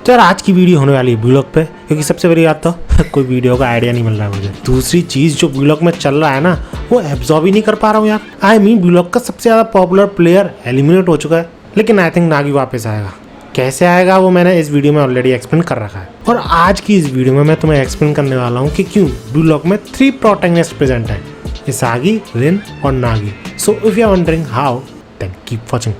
तो यार आज की वीडियो होने वाली है ब्लॉग पे, क्योंकि सबसे बड़ी बात तो कोई वीडियो का आइडिया नहीं मिल रहा है मुझे। दूसरी चीज जो ब्लॉग में चल रहा है ना, वो एब्जॉर्ब ही नहीं कर पा रहा हूँ यार। आई मीन ब्लॉग का सबसे ज्यादा पॉपुलर प्लेयर एलिमिनेट हो चुका है, लेकिन आई थिंक नागी वापस आएगा। कैसे आएगा वो मैंने इस वीडियो में ऑलरेडी एक्सप्लेन कर रखा है, और आज की इस वीडियो में मैं तुम्हें एक्सप्लेन करने वाला हूँ कि क्यों ब्लॉग में 3 प्रोटैगनिस्ट प्रेजेंट है, इसागी, रिन और Nagi. So if you are wondering how, then keep watching.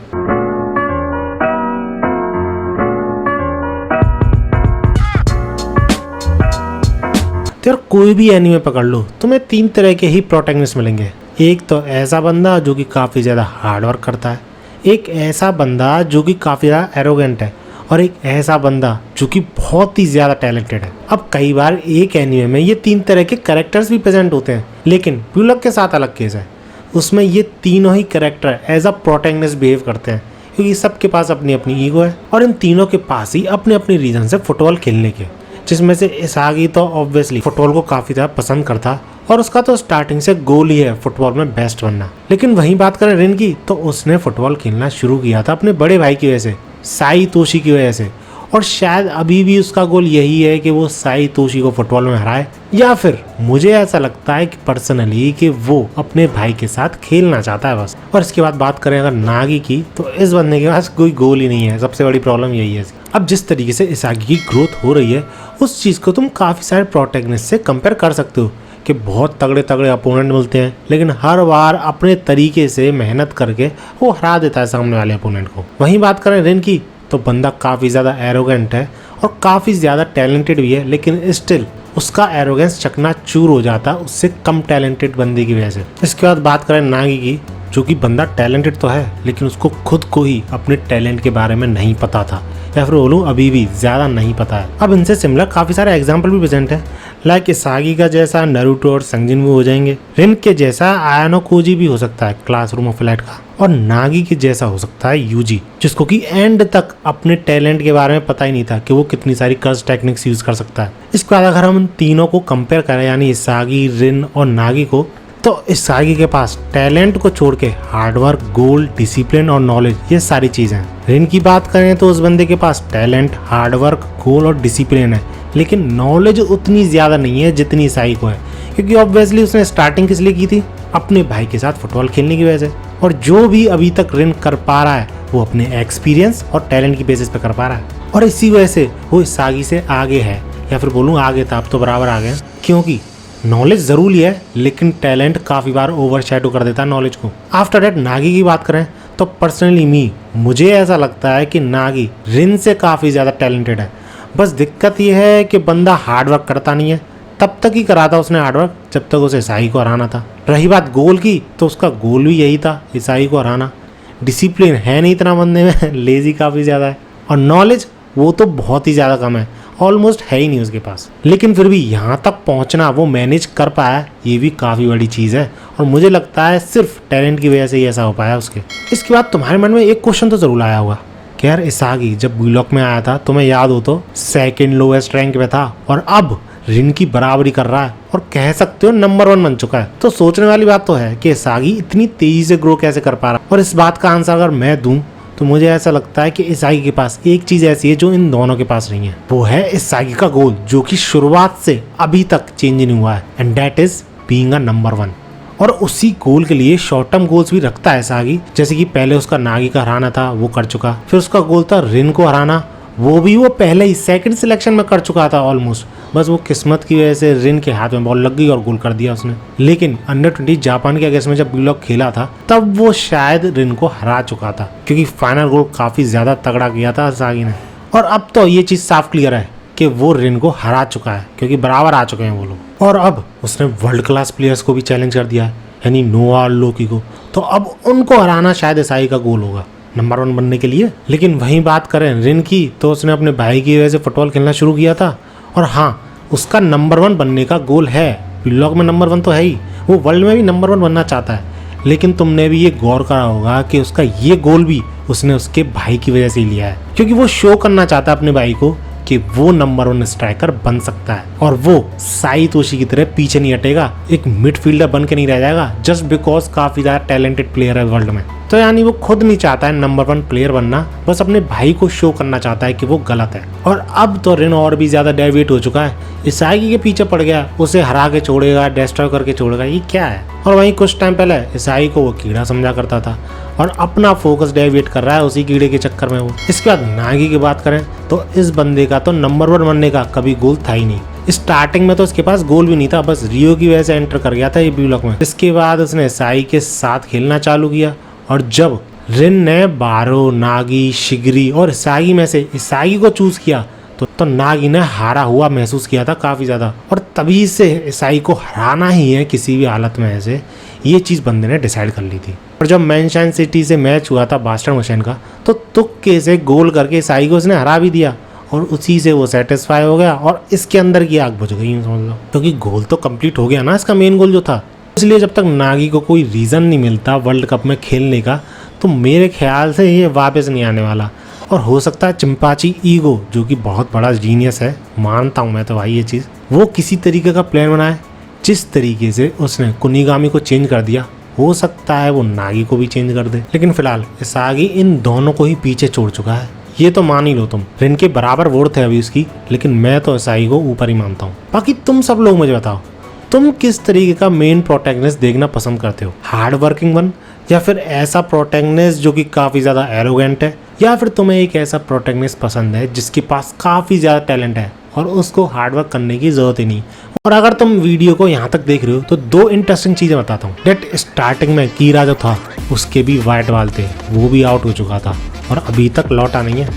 तो यार कोई भी एनीमे पकड़ लो, तुम्हें 3 तरह के ही प्रोटैगनिस्ट मिलेंगे। एक तो ऐसा बंदा जो कि काफ़ी ज़्यादा हार्ड वर्क करता है, एक ऐसा बंदा जो कि काफ़ी ज़्यादा एरोगेंट है, और एक ऐसा बंदा जो कि बहुत ही ज़्यादा टैलेंटेड है। अब कई बार एक एनीमे में ये 3 तरह के कैरेक्टर्स भी प्रेजेंट होते हैं, लेकिन ब्लॉग के साथ अलग केस है। उसमें ये तीनों ही character as a protagonist behave करते हैं, क्योंकि सबके पास अपनी अपनी ईगो है, और इन तीनों के पास ही अपने अपने रीजन से फुटबॉल खेलने के, जिसमें से इसागी तो ऑब्वियसली फुटबॉल को काफ़ी ज़्यादा पसंद करता, और उसका तो स्टार्टिंग से गोल ही है फुटबॉल में बेस्ट बनना। लेकिन वहीं बात करें रिन की, तो उसने फुटबॉल खेलना शुरू किया था अपने बड़े भाई की वजह से, साई तोशी की वजह से, और शायद अभी भी उसका गोल यही है कि वो साई तोशी को फुटबॉल में हराए, या फिर मुझे ऐसा लगता है कि पर्सनली कि वो अपने भाई के साथ खेलना चाहता है बस। और इसके बाद बात करें अगर नागी की, तो इस बंदे के पास कोई गोल ही नहीं है। सबसे बड़ी प्रॉब्लम यही है। अब जिस तरीके से इसागी की ग्रोथ हो रही है, उस चीज़ को तुम काफ़ी सारे प्रोटैगनिस्ट से कंपेयर कर सकते हो कि बहुत तगड़े तगड़े अपोनेंट मिलते हैं, लेकिन हर बार अपने तरीके से मेहनत करके वो हरा देता है सामने वाले अपोनेंट को। वहीं बात करें रिन की, तो बंदा काफ़ी ज़्यादा एरोगेंट है और काफ़ी ज़्यादा टैलेंटेड भी है, लेकिन स्टिल उसका एरोगेंस चकनाचूर हो जाता है उससे कम टैलेंटेड बंदे की वजह से। इसके बाद बात करें नागी की, जो कि बंदा टैलेंटेड तो है, लेकिन उसको खुद को ही अपने टैलेंट के बारे में नहीं पता था, या फिर बोलूँ अभी भी ज़्यादा नहीं पता है। अब इनसे सिमिलर काफ़ी सारे एग्जाम्पल भी प्रेजेंट हैं, लाइक इसागी का जैसा नारुतो और संजिन भी हो जाएंगे, रिन के जैसा आयानो कोजी भी हो सकता है क्लासरूम ऑफ एलाइट का, और नागी के जैसा हो सकता है यूजी, जिसको कि एंड तक अपने टैलेंट के बारे में पता ही नहीं था कि वो कितनी सारी कर्स टेक्निक्स यूज कर सकता है। इसके बाद अगर हम इन तीनों को कंपेयर करें, यानी इसागी, रिन और नागी को, तो इसागी के पास टैलेंट को छोड़ के हार्डवर्क, गोल, डिसिप्लिन और नॉलेज, ये सारी चीजें हैं। रिन की बात करें तो उस बंदे के पास टैलेंट, हार्डवर्क, गोल और डिसिप्लिन है, लेकिन नॉलेज उतनी ज्यादा नहीं है जितनी इसागी को है, क्योंकि ऑब्वियसली उसने स्टार्टिंग किस लिए की थी, अपने भाई के साथ फुटबॉल खेलने की वजह से। और जो भी अभी तक रिन कर पा रहा है वो अपने एक्सपीरियंस और टैलेंट की बेसिस पे कर पा रहा है, और इसी वजह से वो इसागी से आगे है, या फिर बोलूँ आगे था, अब तो बराबर आ गए, क्योंकि नॉलेज जरूरी है, लेकिन टैलेंट काफ़ी बार ओवरशैडो कर देता है नॉलेज को। आफ्टर दैट नागी की बात करें तो पर्सनली मुझे ऐसा लगता है कि नागी रिन से काफ़ी ज़्यादा टैलेंटेड है। बस दिक्कत ये है कि बंदा हार्डवर्क करता नहीं है, तब तक ही करा था उसने हार्डवर्क जब तक उसे इसाई को हराना था। रही बात गोल की, तो उसका गोल भी यही था, इसाई को हराना। डिसिप्लिन है नहीं इतना बंदे में, लेजी काफ़ी ज़्यादा है, और नॉलेज वो तो बहुत ही ज़्यादा कम है, ऑलमोस्ट है ही नहीं उसके पास। लेकिन फिर भी यहाँ तक पहुँचना वो मैनेज कर पाया, ये भी काफ़ी बड़ी चीज़ है, और मुझे लगता है सिर्फ टैलेंट की वजह से ही ऐसा हो पाया उसके। इसके बाद तुम्हारे मन में एक क्वेश्चन तो ज़रूर आया होगा कि यार इसागी जब ब्लॉग में आया था, तुम्हें याद हो तो सेकंड लोएस्ट रैंक पे था, और अब रिन की बराबरी कर रहा है, और कह सकते हो नंबर 1 बन चुका है। तो सोचने वाली बात तो है कि इसागी इतनी तेज़ी से ग्रो कैसे कर पा रहा है, और इस बात का आंसर अगर मैं दूँ तो मुझे ऐसा लगता है कि इसागी के पास एक चीज़ ऐसी है जो इन दोनों के पास नहीं है, वो है इसागी का गोल, जो कि शुरुआत से अभी तक चेंज नहीं हुआ है, and that is being a number 1। और उसी गोल के लिए शॉर्ट टर्म गोल्स भी रखता है इसागी, जैसे कि पहले उसका नागी का हराना था, वो कर चुका। फिर उसका गोल था रिन को हराना, वो भी वो पहले ही सेकंड सिलेक्शन में कर चुका था ऑलमोस्ट, बस वो किस्मत की वजह से रिन के हाथ में बॉल लग गई और गोल कर दिया उसने। लेकिन अंडर 20 जापान के अगेंस्ट में जब ब्लॉग खेला था, तब वो शायद रिन को हरा चुका था, क्योंकि फाइनल गोल काफ़ी ज़्यादा तगड़ा किया था इसागी ने। और अब तो ये चीज़ साफ क्लियर है कि वो रिन को हरा चुका है, क्योंकि बराबर आ चुके हैं वो लोग, और अब उसने वर्ल्ड क्लास प्लेयर्स को भी चैलेंज कर दिया है, यानी नोआ लोकी को। तो अब उनको हराना शायद इसागी का गोल होगा नंबर 1 बनने के लिए। लेकिन वहीं बात करें रिन की, तो उसने अपने भाई की वजह से फुटबॉल खेलना शुरू किया था, और हाँ, उसका नंबर 1 बनने का गोल है, ब्लॉग में नंबर 1 तो है ही, वो वर्ल्ड में भी नंबर 1 बनना चाहता है। लेकिन तुमने भी ये गौर करा होगा कि उसका ये गोल भी उसने उसके भाई की वजह से ही लिया है, क्योंकि वो शो करना चाहता है अपने भाई को कि वो नंबर 1 स्ट्राइकर बन सकता है और वो साई तोशी की तरह पीछे नहीं हटेगा, एक मिडफील्डर बन के नहीं रह जाएगा जस्ट बिकॉज काफी ज्यादा टैलेंटेड प्लेयर है वर्ल्ड में। तो यानी वो खुद नहीं चाहता है नंबर 1 प्लेयर बनना, बस अपने भाई को शो करना चाहता है कि वो गलत है। और अब तो रिन और भी ज्यादा डेविएट हो चुका है, इसागी के पीछे पड़ गया, उसे हरा के छोड़ेगा, डिस्ट्रॉय करके छोड़ेगा, ये क्या है। और वहीं कुछ टाइम पहले इसागी को वो कीड़ा समझा करता था और अपना फोकस डेविएट कर रहा है उसी कीड़े के चक्कर में वो। इसके बाद नागी की बात करें तो इस बंदे का तो नंबर 1 बनने का कभी गोल था ही नहीं। स्टार्टिंग में तो इसके पास गोल भी नहीं था, बस रियो की वजह से एंटर कर गया था ये बी ब्लॉक में। इसके बाद उसने साई के साथ खेलना चालू किया और जब रिन ने बारो, नागी, शिगरी और इसागी में से इसागी को चूज किया तो नागी ने हारा हुआ महसूस किया था काफी ज्यादा, और तभी से इसागी को हराना ही है किसी भी हालत में, ऐसे ये चीज बंदे ने डिसाइड कर ली थी। और जब मैनचेस्टर सिटी से मैच हुआ था बास्टन मशीन का तो तुक्के से गोल करके इसागी को उसने हरा भी दिया और उसी से वो सेटिस्फाई हो गया और इसके अंदर की आग बुझ गई समझ लो, क्योंकि गोल तो कंप्लीट हो गया ना इसका मेन गोल जो था। इसलिए जब तक नागी को कोई रीजन नहीं मिलता वर्ल्ड कप में खेलने का तो मेरे ख्याल से ये वापस नहीं आने वाला। और हो सकता है चिंपाची ईगो जो कि बहुत बड़ा जीनियस है, मानता हूँ मैं तो भाई ये चीज़, वो किसी तरीके का प्लान बनाए। जिस तरीके से उसने कुनिगामी को चेंज कर दिया हो सकता है वो नागी को भी चेंज कर दे, लेकिन फिलहाल इसागी इन दोनों को ही पीछे छोड़ चुका है, ये तो मान ही लो तुम। रिन के बराबर वोट थे अभी उसकी, लेकिन मैं तो इसागी को ऊपर ही मानता हूँ। बाकी तुम सब लोग मुझे बताओ तुम किस तरीके का मेन प्रोटैगनिस्ट देखना पसंद करते हो, हार्ड वर्किंग वन या फिर ऐसा प्रोटैगनिस्ट जो कि काफी ज्यादा एरोगेंट है, या फिर तुम्हें एक ऐसा प्रोटैगनिस्ट पसंद है जिसके पास काफी ज्यादा टैलेंट है और उसको हार्डवर्क करने की जरूरत ही नहीं। और अगर तुम वीडियो को यहाँ तक देख रहे हो तो 2 इंटरेस्टिंग चीजें बताता हूँ। डेट स्टार्टिंग में कीरा जो था उसके भी वाइट बाल थे, वो भी आउट हो चुका था और अभी तक लौटा नहीं है।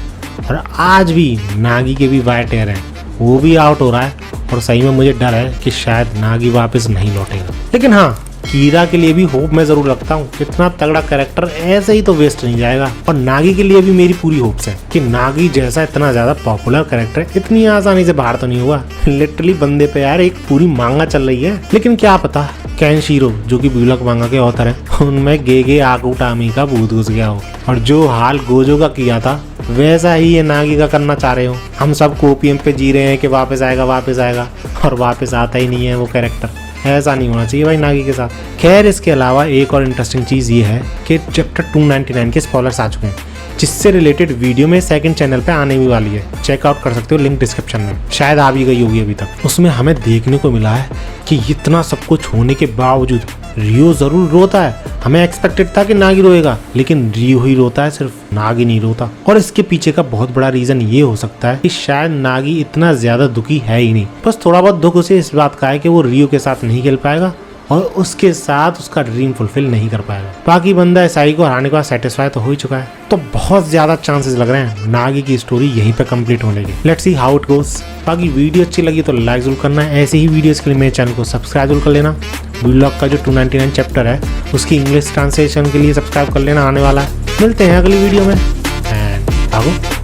और आज भी नागी के भी वाइट हेयर है, वो भी आउट हो रहा है और सही में मुझे डर है कि शायद नागी वापस नहीं लौटेगा। लेकिन हाँ, कीरा के लिए भी होप मैं जरूर रखता हूँ, इतना तगड़ा कैरेक्टर ऐसे ही तो वेस्ट नहीं जाएगा। और नागी के लिए भी मेरी पूरी होप्स है कि नागी जैसा इतना ज्यादा पॉपुलर कैरेक्टर इतनी आसानी से बाहर तो नहीं हुआ। लिटरली बंदे पे यार एक पूरी मांगा चल रही है। लेकिन क्या पता कैनशिरो जो कि ब्लॉक मांगा के ऑथर है उनमें गेगे आकुटामी का भूत घुस गया हो और जो हाल गोजो का किया था वैसा ही ये नागी का करना चाह रहे हो। हम सब ओपीएम पे जी रहे हैं कि वापस आएगा और वापस आता ही नहीं है वो कैरेक्टर। ऐसा नहीं होना चाहिए भाई नागी के साथ। खैर इसके अलावा एक और इंटरेस्टिंग चीज़ ये है कि चैप्टर 299 के स्पॉयलर्स आ चुके हैं, जिससे रिलेटेड वीडियो में सेकंड चैनल पे आने भी वाली है, चेकआउट कर सकते हो, लिंक डिस्क्रिप्शन में, शायद आ भी गई होगी अभी तक। उसमें हमें देखने को मिला है कि इतना सब कुछ होने के बावजूद रियो जरूर रोता है। हमें एक्सपेक्टेड था कि नागी रोएगा, लेकिन रियो ही रोता है, सिर्फ नागी नहीं रोता। और इसके पीछे का बहुत बड़ा रीजन ये हो सकता है कि शायद नागी इतना ज्यादा दुखी है ही नहीं, बस थोड़ा बहुत दुख उसे इस बात का है कि वो रियो के साथ नहीं खेल पाएगा और उसके साथ उसका ड्रीम फुलफिल नहीं कर पाएगा। बाकी बंदा इसाई को हराने के बाद सेटिस्फाई तो हो ही चुका है, तो बहुत ज्यादा चांसेस लग रहे हैं नागी की स्टोरी यहीं पे कंप्लीट होने की। Let's see how it goes. बाकी वीडियो अच्छी लगी तो लाइक जरूर करना है, ऐसे ही वीडियोस के लिए मेरे चैनल को सब्सक्राइब जरूर कर लेना। ब्लॉग का जो 299 चैप्टर है उसकी इंग्लिश ट्रांसलेशन के लिए सब्सक्राइब कर लेना, आने वाला है। मिलते हैं अगली वीडियो में एंड भागो।